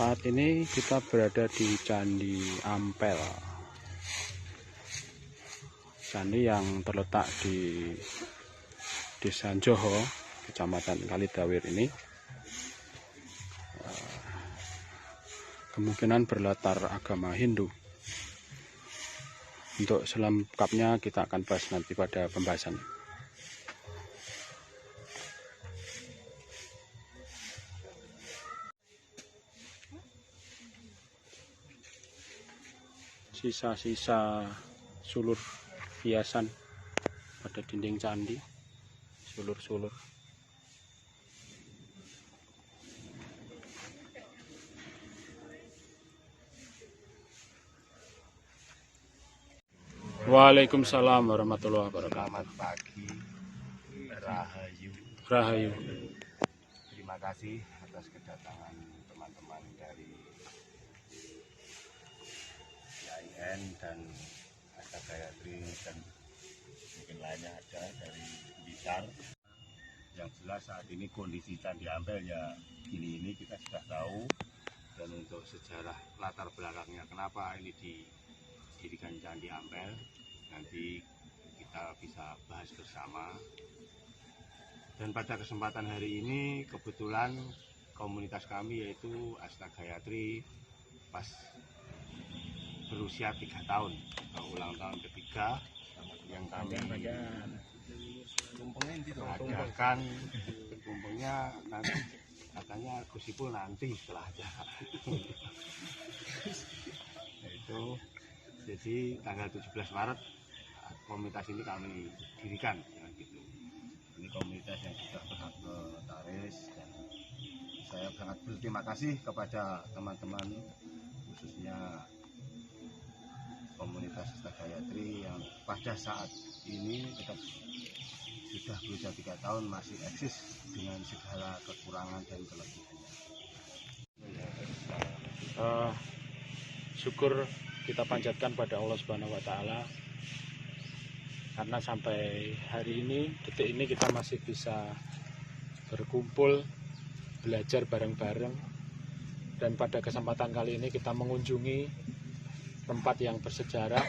Saat ini kita berada di Candi Ampel, candi yang terletak di Desa Joho, Kecamatan Kalidawir ini. Kemungkinan berlatar agama Hindu. Untuk selengkapnya kita akan bahas nanti pada pembahasan. Sisa-sisa sulur hiasan pada dinding candi, sulur-sulur. Waalaikumsalam warahmatullahi wabarakatuh. Selamat pagi, Rahayu. Rahayu. Terima kasih atas kedatangan teman-teman dari IAIN dan Astagayatri dan mungkin lainnya ada dari Blitar. Yang jelas saat ini kondisi Candi Ampel ya ini kita sudah tahu, dan untuk sejarah latar belakangnya kenapa ini didirikan Candi Ampel nanti kita bisa bahas bersama. Dan pada kesempatan hari ini kebetulan komunitas kami yaitu Astagayatri pas berusia 3 tahun atau ulang tahun ketiga yang kami adakan. Tumpengnya nanti katanya Gusipul nanti setelah acara. Itu jadi tanggal 17 Maret komunitas ini kami dirikan gitu. Ini komunitas yang sudah berhak notaris, dan saya sangat berterima kasih kepada teman-teman khususnya komunitas Astagayatri yang pada saat ini tetap sudah berusia 3 tahun masih eksis dengan segala kekurangan dan kelebihannya. Syukur kita panjatkan pada Allah Subhanahu wa Ta'ala, karena sampai hari ini, detik ini kita masih bisa berkumpul, belajar bareng-bareng. Dan pada kesempatan kali ini kita mengunjungi tempat yang bersejarah,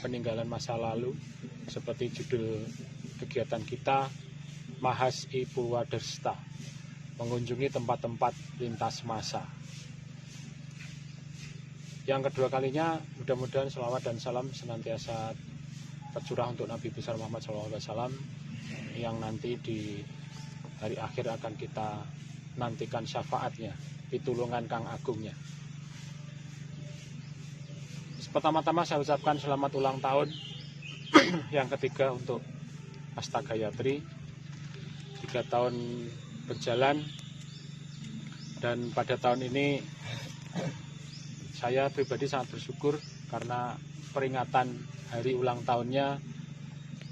peninggalan masa lalu, seperti judul kegiatan kita, Mahas I Purwadersta, mengunjungi tempat-tempat lintas masa. Yang kedua kalinya, mudah-mudahan selawat dan salam senantiasa tercurah untuk Nabi besar Muhammad SAW, yang nanti di hari akhir akan kita nantikan syafaatnya, pitulungan Kang Agungnya. Pertama-tama saya ucapkan selamat ulang tahun yang ketiga untuk Astagayatri. 3 tahun berjalan, dan pada tahun ini saya pribadi sangat bersyukur karena peringatan hari ulang tahunnya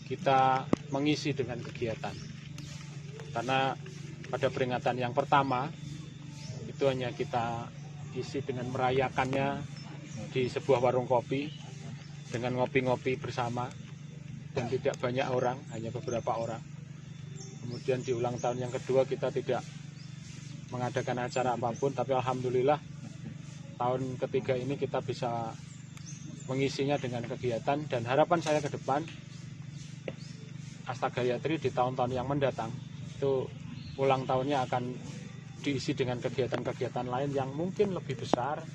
kita mengisi dengan kegiatan. Karena pada peringatan yang pertama itu hanya kita isi dengan merayakannya di sebuah warung kopi dengan ngopi-ngopi bersama, dan tidak banyak orang, hanya beberapa orang. Kemudian di ulang tahun yang kedua kita tidak mengadakan acara apapun, tapi alhamdulillah tahun ketiga ini kita bisa mengisinya dengan kegiatan. Dan harapan saya ke depan Astagayatri di tahun-tahun yang mendatang itu ulang tahunnya akan diisi dengan kegiatan-kegiatan lain yang mungkin lebih besar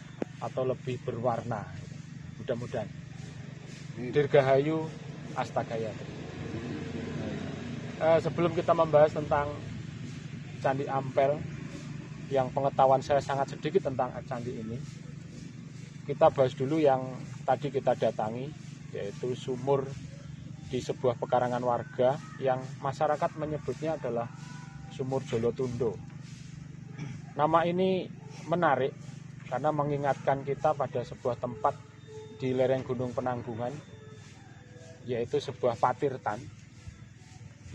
atau lebih berwarna. Mudah-mudahan. Dirgahayu Astagayatri. Sebelum kita membahas tentang Candi Ampel, yang pengetahuan saya sangat sedikit tentang candi ini, kita bahas dulu yang tadi kita datangi, yaitu sumur di sebuah pekarangan warga yang masyarakat menyebutnya adalah Sumur Jolotundo. Nama ini menarik karena mengingatkan kita pada sebuah tempat di lereng Gunung Penanggungan, yaitu sebuah patirtan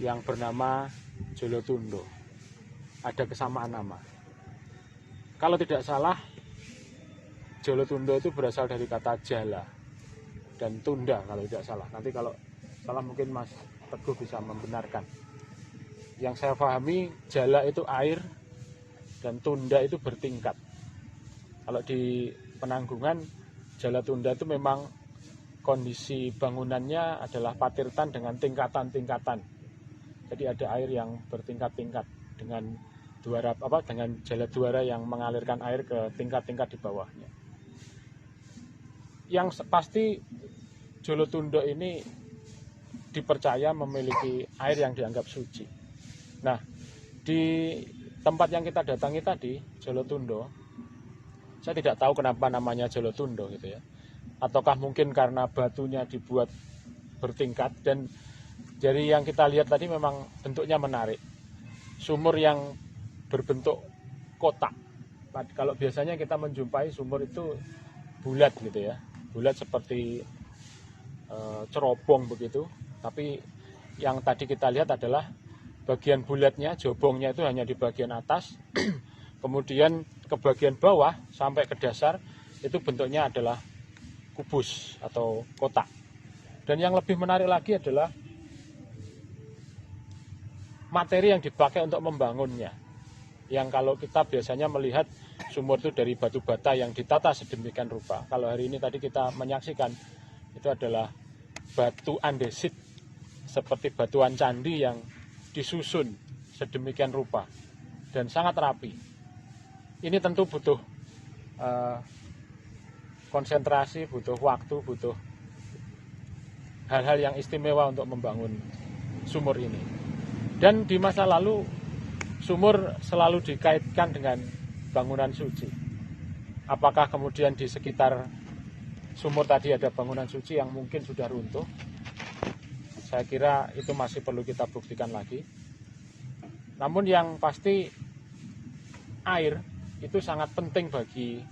yang bernama Jolotundo. Ada kesamaan nama. Kalau tidak salah, Jolotundo itu berasal dari kata jala dan tunda kalau tidak salah. Nanti kalau salah mungkin Mas Teguh bisa membenarkan. Yang saya pahami, jala itu air dan tunda itu bertingkat. Kalau di Penanggungan, Jalatunda itu memang kondisi bangunannya adalah patirtan dengan tingkatan-tingkatan. Jadi ada air yang bertingkat-tingkat dengan dengan jaladuara yang mengalirkan air ke tingkat-tingkat di bawahnya. Yang pasti Jolotundo ini dipercaya memiliki air yang dianggap suci. Nah, di tempat yang kita datangi tadi, Jolotundo, saya tidak tahu kenapa namanya Jolotundo gitu ya. Ataukah mungkin karena batunya dibuat bertingkat, dan dari yang kita lihat tadi memang bentuknya menarik. Sumur yang berbentuk kotak. Kalau biasanya kita menjumpai sumur itu bulat gitu ya. Bulat seperti cerobong begitu, tapi yang tadi kita lihat adalah bagian bulatnya, jobongnya itu hanya di bagian atas, kemudian ke bagian bawah sampai ke dasar itu bentuknya adalah kubus atau kotak. Dan yang lebih menarik lagi adalah materi yang dipakai untuk membangunnya. Yang kalau kita biasanya melihat sumur itu dari batu bata yang ditata sedemikian rupa. Kalau hari ini tadi kita menyaksikan itu adalah batu andesit seperti batuan candi yang disusun sedemikian rupa dan sangat rapi. Ini tentu butuh konsentrasi, butuh waktu, butuh hal-hal yang istimewa untuk membangun sumur ini. Dan di masa lalu sumur selalu dikaitkan dengan bangunan suci. Apakah kemudian di sekitar sumur tadi ada bangunan suci yang mungkin sudah runtuh? Saya kira itu masih perlu kita buktikan lagi. Namun yang pasti air itu sangat penting bagi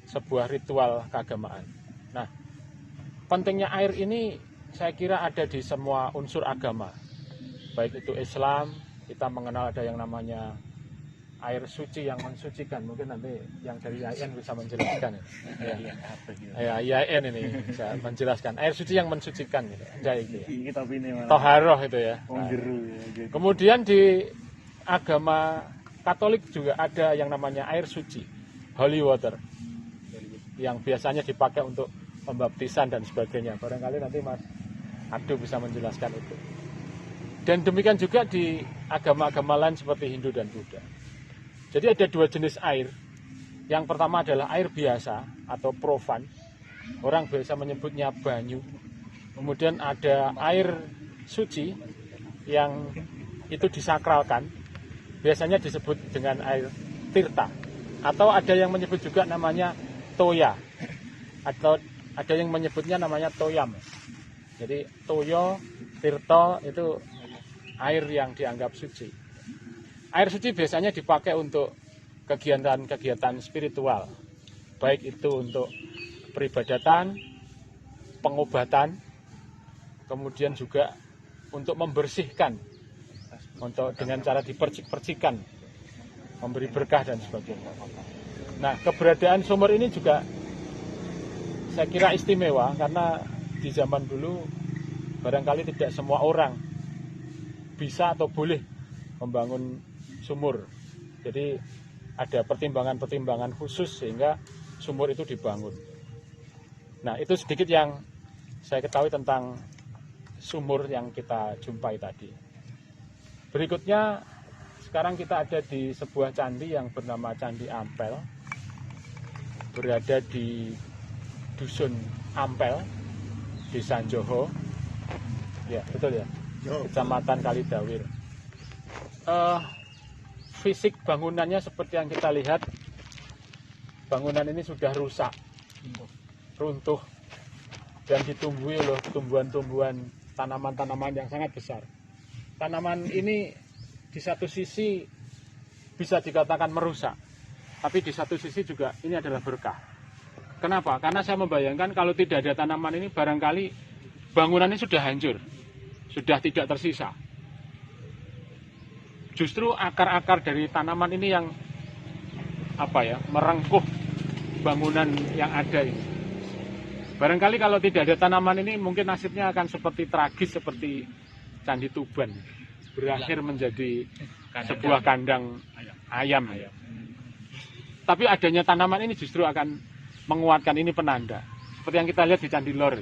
sebuah ritual keagamaan. Nah, pentingnya air ini saya kira ada di semua unsur agama. Baik itu Islam, kita mengenal ada yang namanya air suci yang mensucikan. Mungkin nanti yang dari IAIN bisa menjelaskan. Ya, IAIN ini bisa menjelaskan. Air suci yang mensucikan gitu. Ada itu ya. Toharoh itu ya. Nah, kemudian di agama Katolik juga ada yang namanya air suci, holy water, yang biasanya dipakai untuk pembaptisan dan sebagainya. Barangkali nanti Mas Abdu bisa menjelaskan itu. Dan demikian juga di agama-agama lain seperti Hindu dan Buddha. Jadi ada dua jenis air. Yang pertama adalah air biasa atau profan. Orang biasa menyebutnya banyu. Kemudian ada air suci yang itu disakralkan. Biasanya disebut dengan air tirta. Atau ada yang menyebut juga namanya toya. Atau ada yang menyebutnya namanya toyam. Jadi toyo, tirto itu air yang dianggap suci. Air suci biasanya dipakai untuk kegiatan-kegiatan spiritual. Baik itu untuk peribadatan, pengobatan, kemudian juga untuk membersihkan, untuk dengan cara dipercik-percikan, memberi berkah dan sebagainya. Nah, keberadaan sumur ini juga saya kira istimewa karena di zaman dulu barangkali tidak semua orang bisa atau boleh membangun sumur. Jadi ada pertimbangan-pertimbangan khusus sehingga sumur itu dibangun. Nah, itu sedikit yang saya ketahui tentang sumur yang kita jumpai tadi. Berikutnya, sekarang kita ada di sebuah candi yang bernama Candi Ampel. Berada di Dusun Ampel, Desa Joho. Ya, betul ya. Kecamatan Kalidawir. Fisik bangunannya seperti yang kita lihat, bangunan ini sudah rusak, runtuh, dan ditumbuhi oleh tumbuhan-tumbuhan, tanaman-tanaman yang sangat besar. Tanaman ini di satu sisi bisa dikatakan merusak, tapi di satu sisi juga ini adalah berkah. Kenapa? Karena saya membayangkan kalau tidak ada tanaman ini barangkali bangunan ini sudah hancur, sudah tidak tersisa. Justru akar-akar dari tanaman ini yang merengkuh bangunan yang ada ini. Barangkali kalau tidak ada tanaman ini mungkin nasibnya akan seperti tragis seperti Candi Tuban, berakhir menjadi sebuah kandang ayam. Tapi adanya tanaman ini justru akan menguatkan, ini penanda. Seperti yang kita lihat di Candi Lor.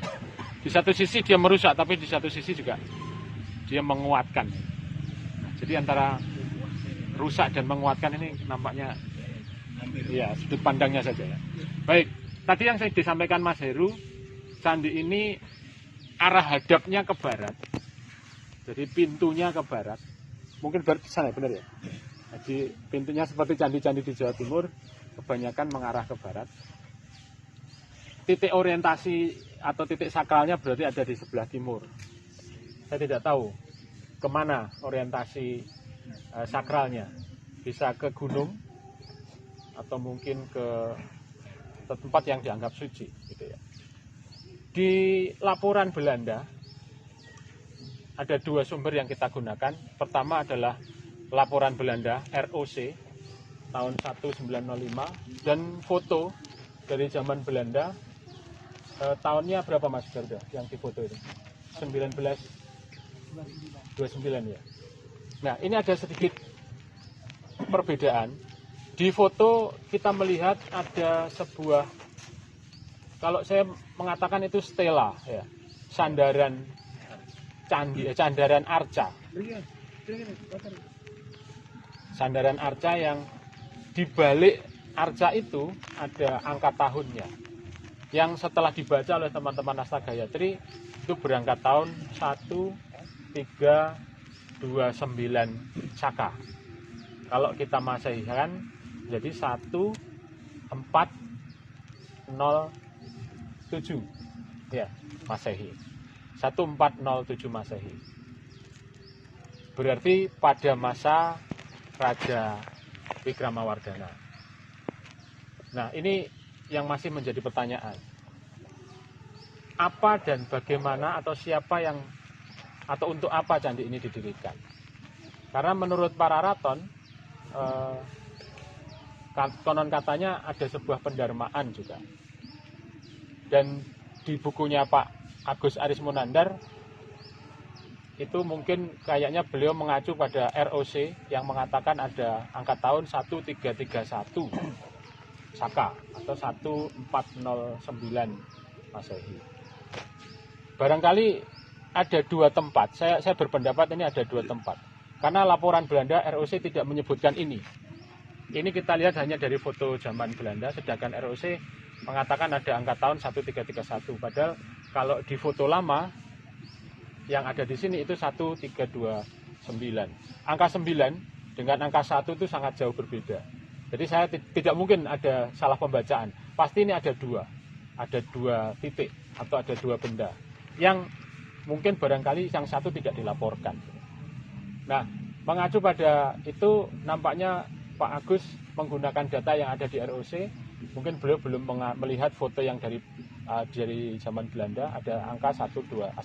Di satu sisi dia merusak, tapi di satu sisi juga dia menguatkan. Jadi antara rusak dan menguatkan ini nampaknya ya sudut pandangnya saja ya. Baik, tadi yang saya disampaikan Mas Heru, candi ini arah hadapnya ke barat. Jadi pintunya ke barat. Mungkin di sana benar ya. Jadi pintunya seperti candi-candi di Jawa Timur kebanyakan mengarah ke barat. Titik orientasi atau titik sakralnya berarti ada di sebelah timur. Saya tidak tahu kemana orientasi sakralnya. Bisa ke gunung atau mungkin ke tempat yang dianggap suci gitu ya. Di laporan Belanda ada dua sumber yang kita gunakan. Pertama adalah laporan Belanda ROC tahun 1905 dan foto dari zaman Belanda tahunnya berapa Mas Garda yang difoto itu? 1929 ya. Nah, ini ada sedikit perbedaan. Di foto kita melihat ada sebuah, kalau saya mengatakan itu stela ya, sandaran candi, sandaran arca. Sandaran arca yang di balik arca itu ada angka tahunnya. Yang setelah dibaca oleh teman-teman Hasta Gayatri itu berangkat tahun 1329 Saka. Kalau kita masehikan jadi 1407 ya Masehi. 1407 Masehi. Berarti pada masa Raja Wikramawardhana. Nah, ini yang masih menjadi pertanyaan. Apa dan bagaimana atau siapa yang atau untuk apa candi ini didirikan? Karena menurut para raton konon katanya ada sebuah pendarmaan juga. Dan di bukunya Pak Agus Aris Munandar itu mungkin kayaknya beliau mengacu pada ROC yang mengatakan ada angka tahun 1331 Saka atau 1409 Masehi. Barangkali ada dua tempat. Saya berpendapat ini ada dua tempat. Karena laporan Belanda ROC tidak menyebutkan ini. Ini kita lihat hanya dari foto zaman Belanda, sedangkan ROC mengatakan ada angka tahun 1331. Padahal kalau di foto lama yang ada di sini itu 1329. Angka 9 dengan angka 1 itu sangat jauh berbeda. Jadi saya tidak mungkin ada salah pembacaan. Pasti ini ada dua titik atau ada dua benda yang mungkin barangkali yang satu tidak dilaporkan. Nah, mengacu pada itu nampaknya Pak Agus menggunakan data yang ada di ROC. Mungkin beliau belum melihat foto yang dari zaman Belanda, ada angka 1329.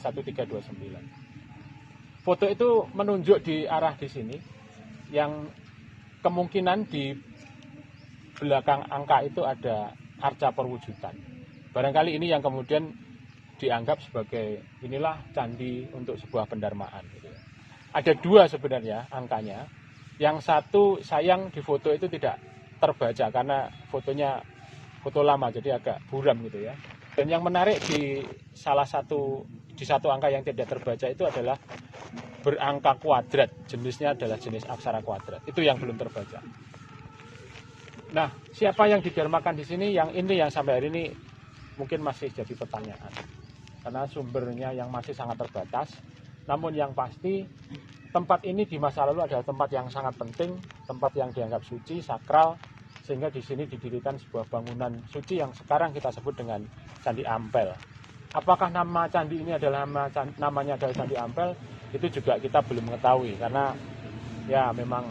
Foto itu menunjuk di arah di sini yang kemungkinan di belakang angka itu ada arca perwujudan. Barangkali ini yang kemudian dianggap sebagai inilah candi untuk sebuah pendarmaan. Gitu. Ada dua sebenarnya angkanya. Yang satu sayang di foto itu tidak terbaca karena fotonya foto lama jadi agak buram gitu ya. Dan yang menarik di satu angka yang tidak terbaca itu adalah berangka kuadrat. Jenisnya adalah jenis aksara kuadrat. Itu yang belum terbaca. Nah, siapa yang didarmakan di sini? Yang ini yang sampai hari ini mungkin masih jadi pertanyaan. Karena sumbernya yang masih sangat terbatas. Namun yang pasti tempat ini di masa lalu adalah tempat yang sangat penting, tempat yang dianggap suci, sakral, sehingga di sini didirikan sebuah bangunan suci yang sekarang kita sebut dengan Candi Ampel. Apakah nama candi ini adalah namanya adalah Candi Ampel? Itu juga kita belum mengetahui karena ya memang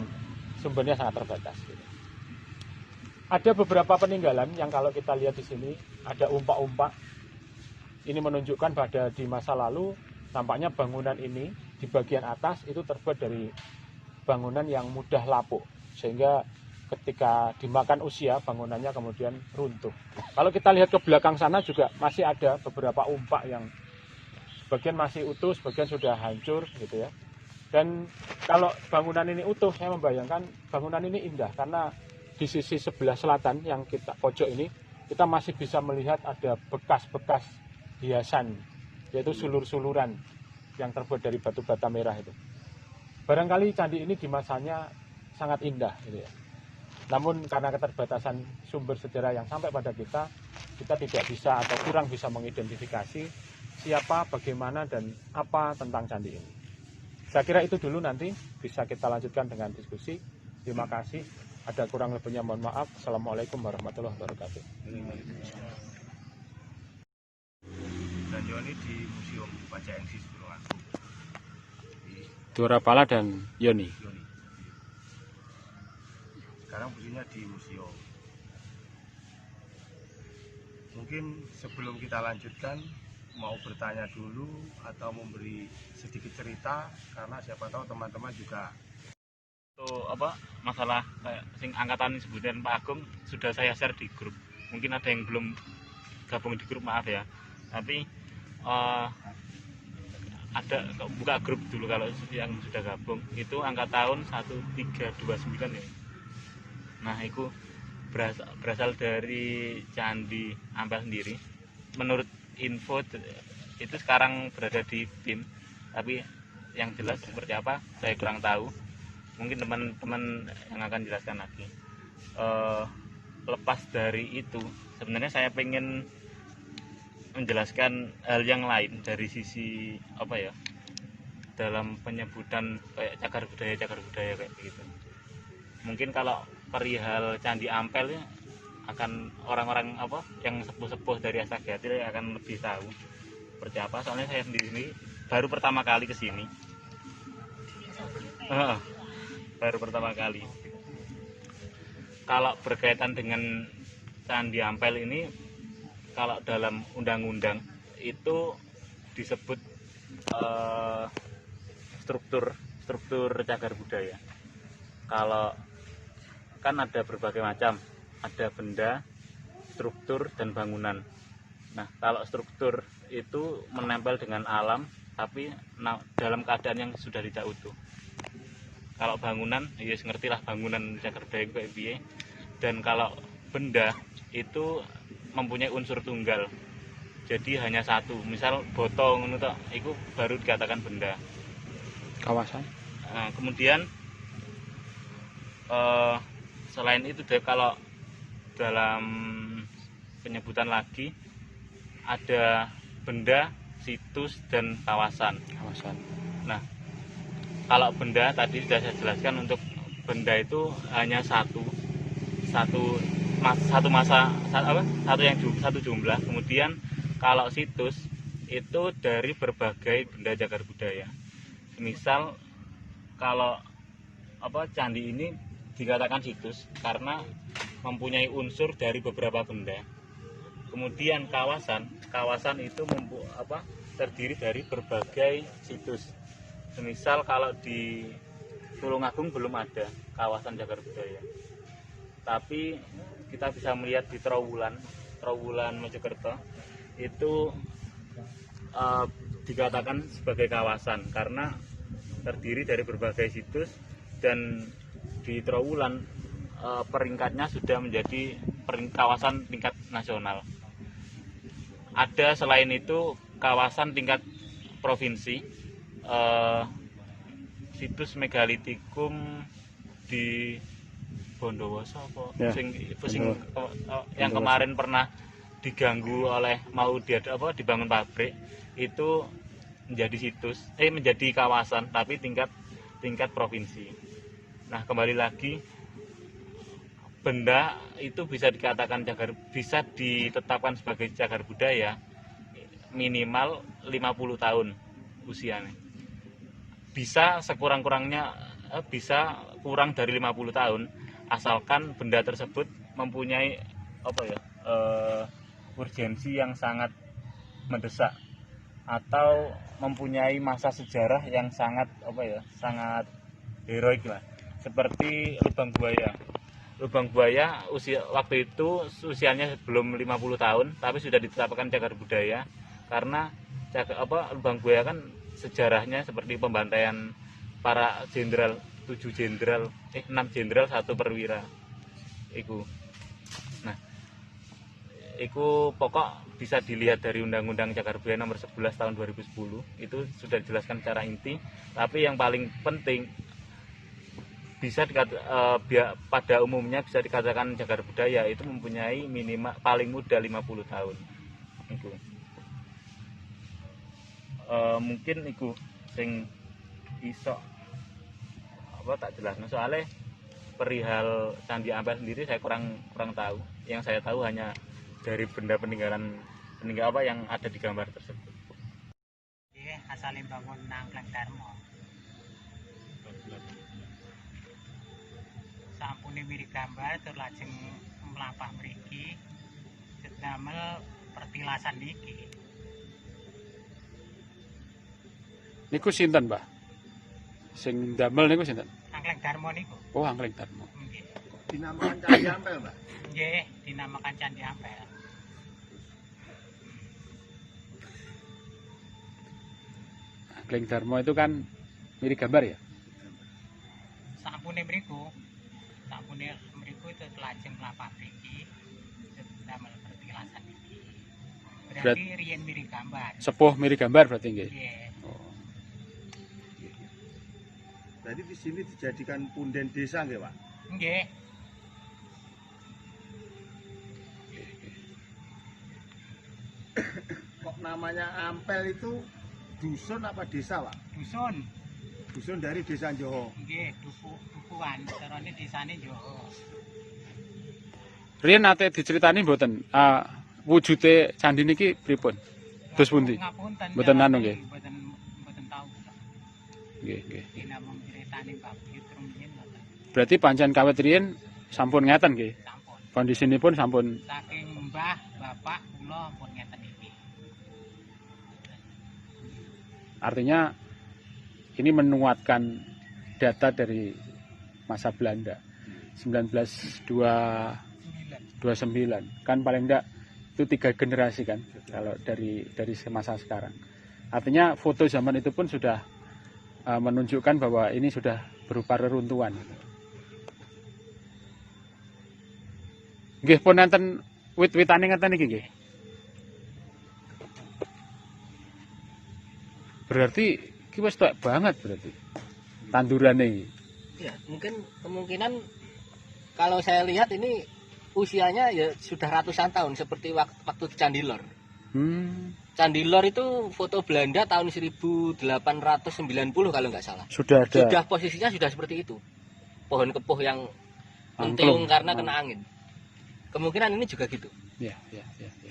sumbernya sangat terbatas. Ada beberapa peninggalan yang kalau kita lihat di sini ada umpak-umpak. Ini menunjukkan pada di masa lalu nampaknya bangunan ini di bagian atas itu terbuat dari bangunan yang mudah lapuk sehingga ketika dimakan usia bangunannya kemudian runtuh. Kalau kita lihat ke belakang sana juga masih ada beberapa umpak yang sebagian masih utuh, sebagian sudah hancur gitu ya. Dan kalau bangunan ini utuh, saya membayangkan bangunan ini indah karena di sisi sebelah selatan yang kita pojok ini, kita masih bisa melihat ada bekas-bekas hiasan, yaitu sulur-suluran yang terbuat dari batu bata merah itu. Barangkali candi ini di masanya sangat indah gitu ya. Namun karena keterbatasan sumber sejarah yang sampai pada kita tidak bisa atau kurang bisa mengidentifikasi siapa, bagaimana, dan apa tentang candi ini. Saya kira itu dulu, nanti bisa kita lanjutkan dengan diskusi. Terima kasih. Ada kurang lebihnya mohon maaf. Assalamualaikum warahmatullahi wabarakatuh. Dan Yoni di Museum Pajaengsi Tulungagung. Durapala dan Yoni. Yoni. Sekarang posisinya di museum. Mungkin sebelum kita lanjutkan, mau bertanya dulu atau memberi sedikit cerita, karena siapa tahu teman-teman juga masalah kayak sing angkatan sebutan Pak Agung sudah saya share di grup. Mungkin ada yang belum gabung di grup, maaf ya. Tapi ada buka grup dulu kalau yang sudah gabung. Itu angka tahun 1329 ya. Nah, itu berasal dari Candi Ampel sendiri. Menurut info itu sekarang berada di tim, tapi yang jelas seperti apa saya kurang tahu. Mungkin teman-teman yang akan jelaskan lagi. Lepas dari itu, sebenarnya saya pengen menjelaskan hal yang lain dari sisi dalam penyebutan kayak cagar budaya kayak gitu. Mungkin kalau perihal Candi Ampel ya, akan orang-orang yang sepuh-sepuh dari Astaghiati akan lebih tahu seperti apa. Soalnya saya sendiri baru pertama kali ke sini. Baru pertama kali. Kalau berkaitan dengan Candi Ampel ini, kalau dalam undang-undang itu disebut struktur cagar budaya. Kalau kan ada berbagai macam, ada benda, struktur, dan bangunan. Nah, kalau struktur itu menempel dengan alam, tapi dalam keadaan yang sudah tidak utuh. Kalau bangunan, ya ngerti lah bangunan cagar budaya kayak piye. Dan kalau benda itu mempunyai unsur tunggal, jadi hanya satu. Misal botol itu baru dikatakan benda. Kawasan. Nah, kemudian selain itu kalau dalam penyebutan lagi ada benda, situs, dan kawasan. Nah, kalau benda tadi sudah saya jelaskan, untuk benda itu hanya satu jumlah. Kemudian kalau situs itu dari berbagai benda cagar budaya. Misal kalau candi ini dikatakan situs karena mempunyai unsur dari beberapa benda. Kemudian kawasan itu terdiri dari berbagai situs. Misal kalau di Tulungagung belum ada kawasan cagar budaya, tapi kita bisa melihat di Trowulan Mojokerto itu dikatakan sebagai kawasan karena terdiri dari berbagai situs, dan di Trowulan peringkatnya sudah menjadi kawasan tingkat nasional. Ada selain itu kawasan tingkat provinsi, situs megalitikum di Bondowoso yang kemarin pernah diganggu oleh dibangun pabrik, itu menjadi kawasan tapi tingkat provinsi. Nah, kembali lagi, benda itu bisa ditetapkan sebagai cagar budaya minimal 50 tahun usianya. Bisa sekurang-kurangnya bisa kurang dari 50 tahun asalkan benda tersebut mempunyai urgensi yang sangat mendesak atau mempunyai masa sejarah yang sangat sangat heroik lah, seperti Lubang Buaya waktu itu usianya belum 50 tahun tapi sudah ditetapkan cagar budaya karena Lubang Buaya kan sejarahnya seperti pembantaian para jenderal, 6 jenderal 1 perwira. iku. Nah, iku pokok bisa dilihat dari Undang-Undang Cagar Budaya nomor 11 tahun 2010. Itu sudah dijelaskan secara inti, tapi yang paling penting pada umumnya bisa dikatakan cagar budaya itu mempunyai minimal paling muda 50 tahun. Iku. Mungkin iku sing iso apa tak jelas. Soalnya perihal Candi Ampel sendiri saya kurang tahu. Yang saya tahu hanya dari benda peninggalan apa yang ada di gambar tersebut. Iya, asalnya bangun nang Kleng Darmo. Sampune mirip gambar tur lajeng mlampah mriki damel pertilasan niki. Niku sinten, Mbah? Sing damel niku sinten? Kleng Darmo niku. Oh, Kleng Darmo. Nggih. Dinamakan Candi Ampel, Mbak. Nggih, dinamakan Candi Ampel. Kleng Darmo itu kan mirip gambar ya? Sampune mriku itu lajeng mlampah mriki damel pertilasan niki. Berarti riyen mirip gambar. Sepuh mirip gambar berarti nggih. Nggih. Oh. Berarti di sini dijadikan punden desa nggih, Pak? Nggih. Kok namanya Ampel itu dusun apa desa, Pak? Dusun. Dusun dari Desa Joho. Nggih, dukuhan, carane desane Joho. Riyen nate diceritani mboten wujude candi niki pripun? Dos pundi? Ngapunten. Mboten anu nggih. Mboten tahu. Nggih, nggih. Dinamung ceritane Pak Buyut rumiyin mboten. Berarti pancen kawit riyen sampun ngeten nggih. Sampun. Kondisinipun sampun Saking mbah, bapak, kula pun ngeten iki. artinya ini menguatkan data dari masa Belanda 1929 kan paling enggak itu 3 generasi kan kalau dari masa sekarang. Artinya foto zaman itu pun sudah menunjukkan bahwa ini sudah berupa reruntuhan. Nggih pun enten wit-witane ngeten iki nggih. Berarti iki wis tek banget berarti. Tandurane iki. Ya, mungkin kemungkinan kalau saya lihat ini usianya ya sudah ratusan tahun seperti waktu Candi Lor. Candi Lor itu foto Belanda tahun 1890 kalau nggak salah. Sudah ada. Sudah posisinya sudah seperti itu. Pohon kepuh yang mentelung karena kena angin. Kemungkinan ini juga gitu. Ya.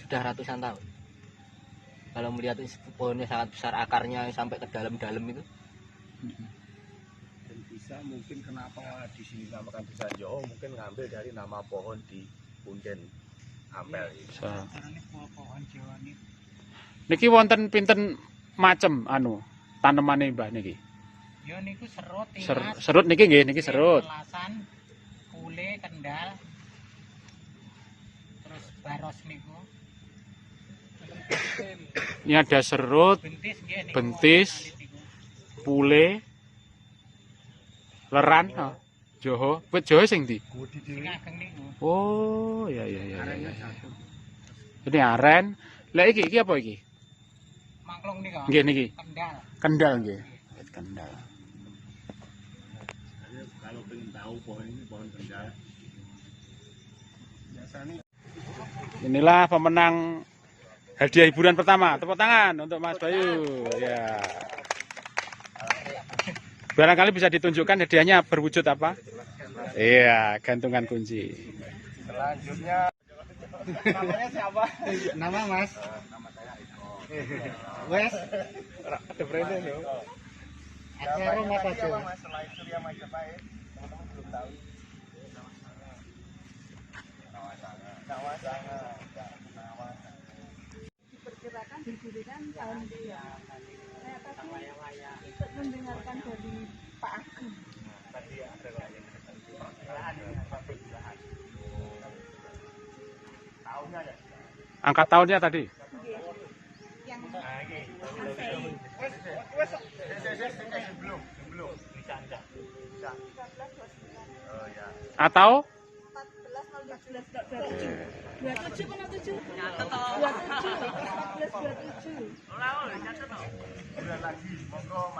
Sudah ratusan tahun. Kalau melihat pohonnya sangat besar, akarnya sampai ke dalam-dalam itu. Dan bisa mungkin kenapa di sini namakan Desa Joho mungkin ngambil dari nama pohon di punden Ampel ini. Carane pohon Jawa niku. Niki wonten pinten macem tanemane Mbah niki. Ya niku serut, tilas. Serut niki nggih, niki serut. Telasan, kule, kendal. Terus baros niku. Ini ada serut, Bentis nggih niku. Bentis. pule, leran, Joho. Wit Joho sing ndi? Sing ageng niku. Oh, ya. Ini aren. Lah iki apa iki? Mangklung niku. Nggih niki. Kendal. Kendal nggih. Wit kendal. Kalau pengen tahu pohon ini pohon kendal. Biasanya Inilah pemenang hadiah hiburan pertama. Tepuk tangan untuk Mas Bayu. Ya. Barangkali bisa ditunjukkan hadiahnya berwujud apa? Iya, gantungan kunci. selanjutnya namanya siapa? Nama Mas. Nama saya Eko. Wes. Ada brandnya loh. Acara Mas aja. Mas selain Surya Majapahit, teman-teman belum tahu. Diperkirakan didirikan tahun dia. Saya tadi ikut mendengarkan dari Pak Agung. Angkat tahunnya tadi. Yang Atau 1409 27 mana 7? 27. 1427.